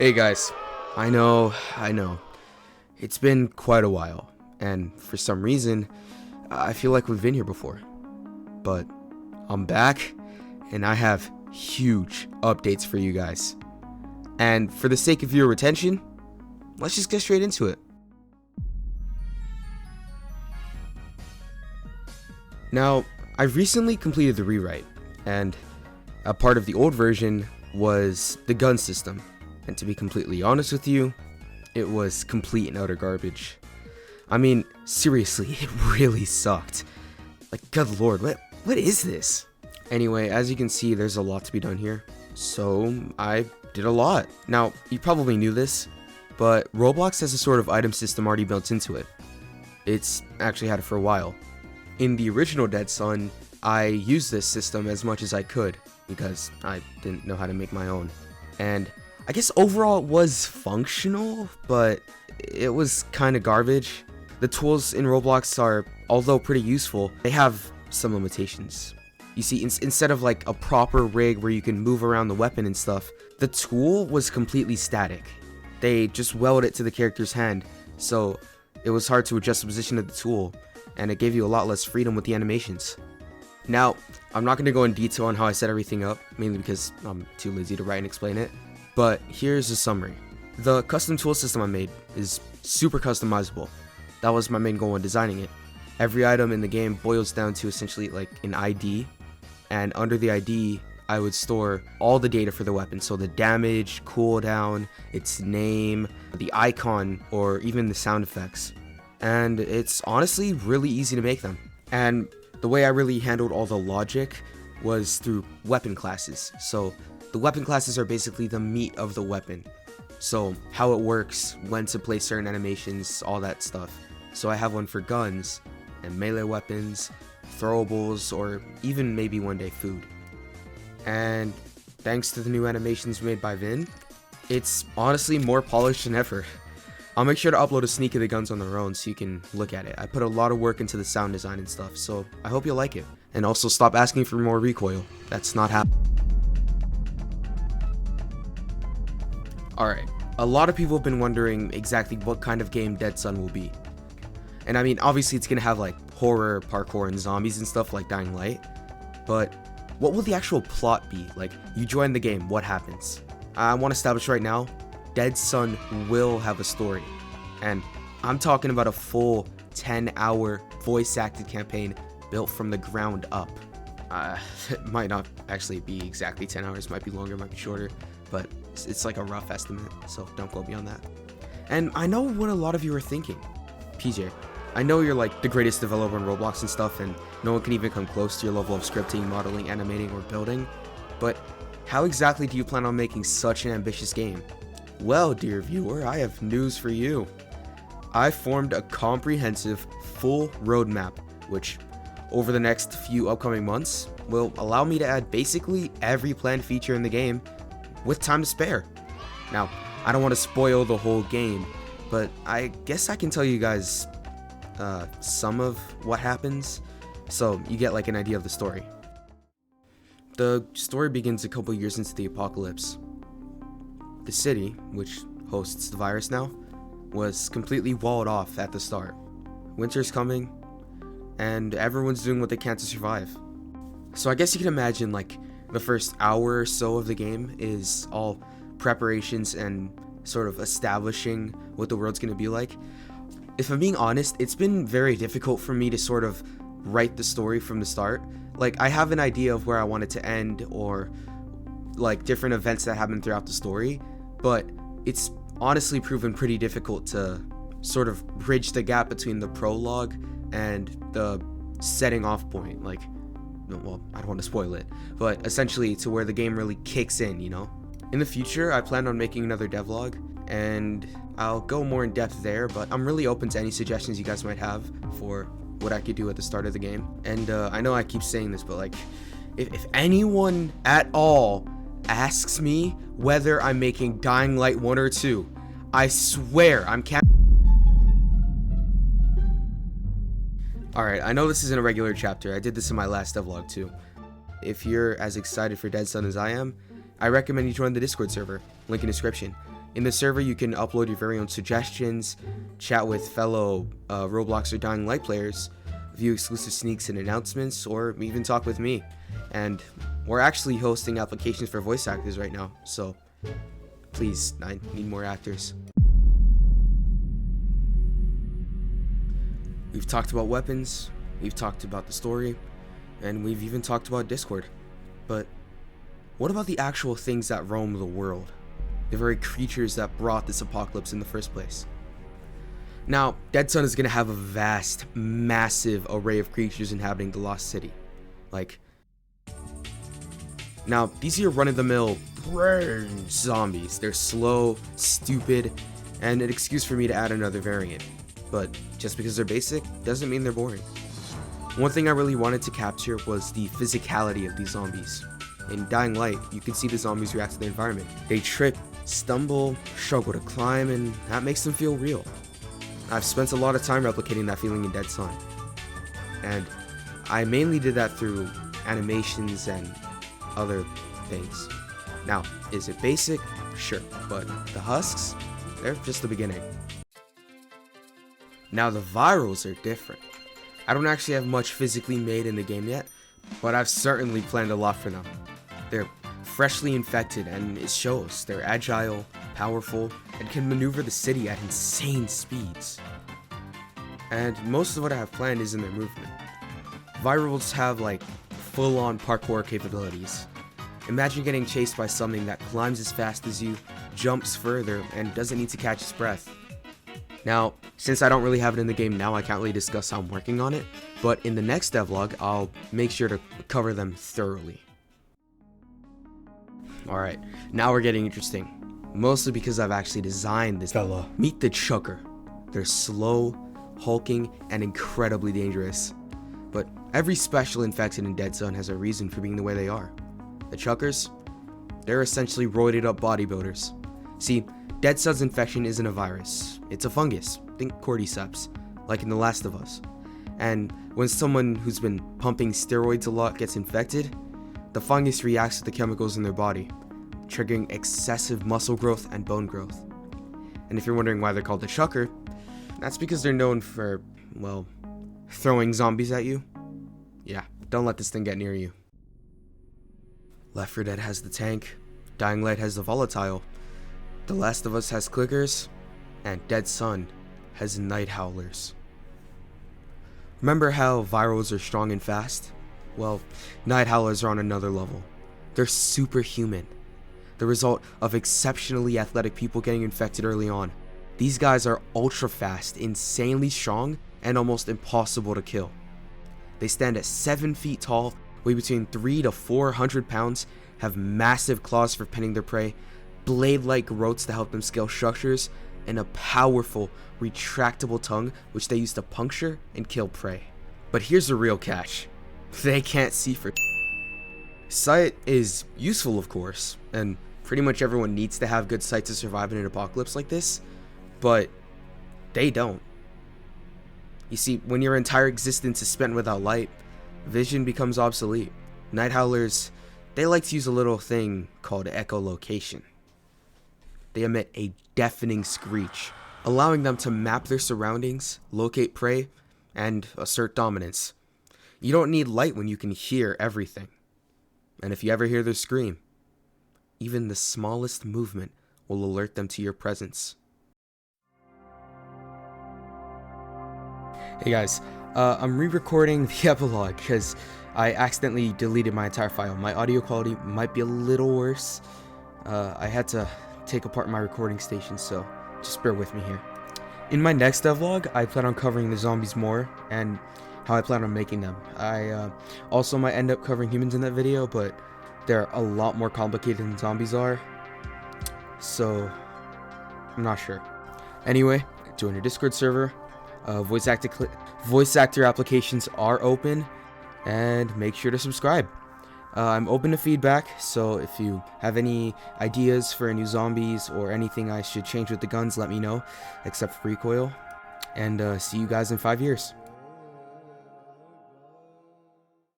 Hey guys, I know, it's been quite a while, and for some reason, I feel like we've been here before. But I'm back, and I have huge updates for you guys. And for the sake of your retention, let's just get straight into it. Now, I've recently completed the rewrite, and a part of the old version was the gun system. And to be completely honest with you, it was complete and utter garbage. I mean, seriously, it really sucked. Like, good lord, what is this? Anyway, as you can see, there's a lot to be done here. So, I did a lot. Now, you probably knew this, but Roblox has a sort of item system already built into it. It's actually had it for a while. In the original Dead Sun, I used this system as much as I could, because I didn't know how to make my own. And I guess overall it was functional, but it was kind of garbage. The tools in Roblox are, although pretty useful, they have some limitations. You see, instead of like a proper rig where you can move around the weapon and stuff, the tool was completely static. They just welded it to the character's hand, so it was hard to adjust the position of the tool, and it gave you a lot less freedom with the animations. Now, I'm not going to go in detail on how I set everything up, mainly because I'm too lazy to write and explain it. But here's a summary. The custom tool system I made is super customizable. That was my main goal in designing it. Every item in the game boils down to essentially like an ID, and under the ID, I would store all the data for the weapon. So the damage, cooldown, its name, the icon, or even the sound effects. And it's honestly really easy to make them. And the way I really handled all the logic was through weapon classes. So the weapon classes are basically the meat of the weapon. So how it works, when to play certain animations, all that stuff. So I have one for guns and melee weapons, throwables, or even maybe one day food. And thanks to the new animations made by Vin, it's honestly more polished than ever. I'll make sure to upload a sneak of the guns on their own so you can look at it. I put a lot of work into the sound design and stuff, so I hope you'll like it. And also stop asking for more recoil. That's not happening. Alright, a lot of people have been wondering exactly what kind of game Dead Sun will be. And I mean, obviously it's gonna have like horror, parkour, and zombies and stuff like Dying Light. But what will the actual plot be? Like, you join the game, what happens? I want to establish right now, Dead Sun will have a story. And I'm talking about a full 10-hour voice-acted campaign built from the ground up. It might not actually be exactly 10 hours, might be longer, might be shorter, but it's like a rough estimate, so don't quote me on that. And I know what a lot of you are thinking. PJ, I know you're like the greatest developer in Roblox and stuff, and no one can even come close to your level of scripting, modeling, animating, or building, but how exactly do you plan on making such an ambitious game? Well, dear viewer, I have news for you. I formed a comprehensive, full roadmap, which, over the next few upcoming months, will allow me to add basically every planned feature in the game with time to spare. Now, I don't want to spoil the whole game, but I guess I can tell you guys some of what happens, so you get like an idea of the story. The story begins a couple years into the apocalypse. The city, which hosts the virus now, was completely walled off at the start. Winter's coming, and everyone's doing what they can to survive. So I guess you can imagine like the first hour or so of the game is all preparations and sort of establishing what the world's going to be like. If I'm being honest, it's been very difficult for me to sort of write the story from the start. Like, I have an idea of where I want it to end, or like different events that happen throughout the story, but it's honestly proven pretty difficult to sort of bridge the gap between the prologue and the setting off point. Like, well, I don't want to spoil it, but essentially to where the game really kicks in, you know? In the future, I plan on making another devlog, and I'll go more in depth there, but I'm really open to any suggestions you guys might have for what I could do at the start of the game. And I know I keep saying this, but like, if anyone at all asks me whether I'm making Dying Light 1 or 2, I swear I'm Alright, I know this isn't a regular chapter. I did this in my last devlog too. If you're as excited for Dead Sun as I am, I recommend you join the Discord server, link in description. In the server, you can upload your very own suggestions, chat with fellow Roblox or Dying Light players, view exclusive sneaks and announcements, or even talk with me. And we're actually hosting applications for voice actors right now, so please, I need more actors. We've talked about weapons, we've talked about the story, and we've even talked about Discord. But what about the actual things that roam the world? The very creatures that brought this apocalypse in the first place? Now, Dead Sun is going to have a vast, massive array of creatures inhabiting the Lost City. Now, these are run-of-the-mill brain zombies. They're slow, stupid, and an excuse for me to add another variant. But just because they're basic doesn't mean they're boring. One thing I really wanted to capture was the physicality of these zombies. In Dying Light, you can see the zombies react to the environment. They trip, stumble, struggle to climb, and that makes them feel real. I've spent a lot of time replicating that feeling in Dead Sun. And I mainly did that through animations and other things. Now, is it basic? Sure, but the husks, they're just the beginning. Now the virals are different. I don't actually have much physically made in the game yet, but I've certainly planned a lot for them. They're freshly infected and it shows. They're agile, powerful, and can maneuver the city at insane speeds. And most of what I have planned is in their movement. Virals have full-on parkour capabilities. Imagine getting chased by something that climbs as fast as you, jumps further, and doesn't need to catch its breath. Now, since I don't really have it in the game now, I can't really discuss how I'm working on it, but in the next devlog, I'll make sure to cover them thoroughly. Alright, now we're getting interesting. Mostly because I've actually designed this fella. Meet the Chucker. They're slow, hulking, and incredibly dangerous. But every special infected in Dead Sun has a reason for being the way they are. The Chuckers, they're essentially roided up bodybuilders. See, Dead Sun's infection isn't a virus, it's a fungus. Think cordyceps, like in The Last of Us. And when someone who's been pumping steroids a lot gets infected, the fungus reacts to the chemicals in their body, triggering excessive muscle growth and bone growth. And if you're wondering why they're called the Chucker, that's because they're known for, well, throwing zombies at you. Yeah, don't let this thing get near you. Left 4 Dead has the tank, Dying Light has the volatile, The Last of Us has clickers, and Dead Sun has night howlers. Remember how virals are strong and fast? Well, night howlers are on another level. They're superhuman, the result of exceptionally athletic people getting infected early on. These guys are ultra fast, insanely strong, and almost impossible to kill. They stand at 7 feet tall, weigh between 300 to 400 pounds, have massive claws for pinning their prey, blade-like growths to help them scale structures, and a powerful, retractable tongue which they use to puncture and kill prey. But here's the real catch. They can't see for sight is useful, of course, and pretty much everyone needs to have good sight to survive in an apocalypse like this, but they don't. You see, when your entire existence is spent without light, vision becomes obsolete. Night howlers, they like to use a little thing called echolocation. They emit a deafening screech, allowing them to map their surroundings, locate prey, and assert dominance. You don't need light when you can hear everything. And if you ever hear their scream, even the smallest movement will alert them to your presence. Hey guys, I'm re-recording the epilogue because I accidentally deleted my entire file. My audio quality might be a little worse. I had to take apart my recording station, so just bear with me here. In my next devlog, I plan on covering the zombies more and how I plan on making them. I also might end up covering humans in that video, but they're a lot more complicated than zombies are, so I'm not sure. Anyway, join your Discord server. Voice actor applications are open, and make sure to subscribe. I'm open to feedback, so if you have any ideas for new zombies or anything I should change with the guns, let me know, except for recoil. And see you guys in 5 years.